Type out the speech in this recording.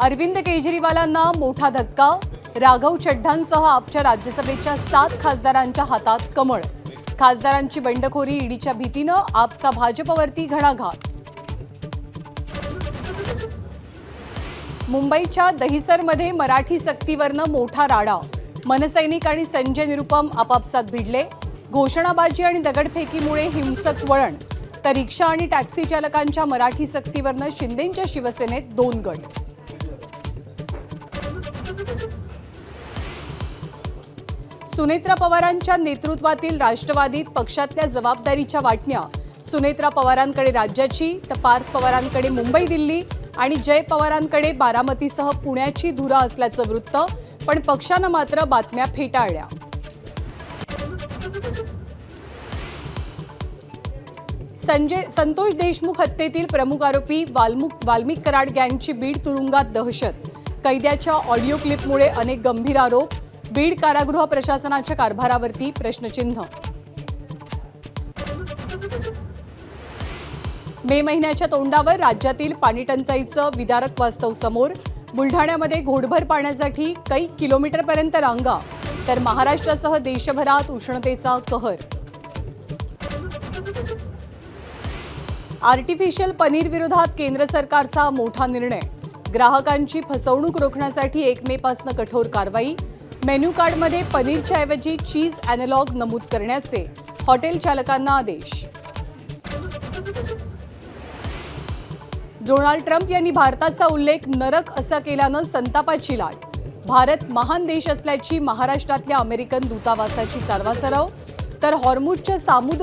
अरविंद केजरीवालांना मोठा धक्का। राघव चड्ढांसह आपच्या राज्यसभेच्या 7 खासदारांच्या हातात कमळ। खासदारांची बंडखोरी ईडीच्या भीतीनं आपचा भाजपवरती घणाघात। मुंबईच्या दहिसरमध्ये मराठी सक्तीवरनं मोठा राडा। मनसैनिक आणि संजय निरुपम आपापसात भिडले। घोषणाबाजी आणि दगडफेकीमुळे हिंसक वळण। तर रिक्षा आणि टॅक्सी चालकांच्या मराठी सक्तीवरनं शिंदेंच्या शिवसेनेत 2 गट। सुनेत्रा पवारांच्या नेतृत्वातील राष्ट्रवादीत पक्षातल्या जबाबदारीच्या वाटण्या। सुनेत्रा पवारांकडे राज्याची तर पार्थ पवारांकडे मुंबई दिल्ली आणि जय पवारांकडे बारामतीसह पुण्याची धुरा असल्याचं वृत्त, पण पक्षानं मात्र बातम्या फेटाळल्या। संतोष देशमुख हत्येतील प्रमुख आरोपी वाल्मिक कराड गँगची बीड तुरुंगात दहशत। कैद्याच्या ऑडिओ क्लिपमुळे अनेक गंभीर आरोप। बीड कारागृह प्रशासनाच्या कारभारावरती प्रश्नचिन्ह। मे महिन्याच्या तोंडावर राज्यातील पाणीटंचाईचं विदारक वास्तव समोर। बुलढाण्यामध्ये घोडभर पाण्यासाठी कई किलोमीटरपर्यंत रांगा, तर महाराष्ट्रासह देशभरात उष्णतेचा कहर। आर्टिफिशियल पनीर विरोधात केंद्र सरकारचा मोठा निर्णय। ग्राहकांची फसवणूक रोखण्यासाठी 1 मे पासून कठोर कारवाई। मेन्यू कार्डमध्ये पनीरच्या ऐवजी चीज अॅनालॉग नमूद करण्याचे हॉटेल चालकांना आदेश। डोनाल्ड ट्रम्प यांनी भारताचा उल्लेख नरक असा केल्यानं संतापाची लाट। भारत महान देश असल्याची महाराष्ट्रातल्या अमेरिकन दूतावासाची सारवासारव। तर हॉर्मुझच्या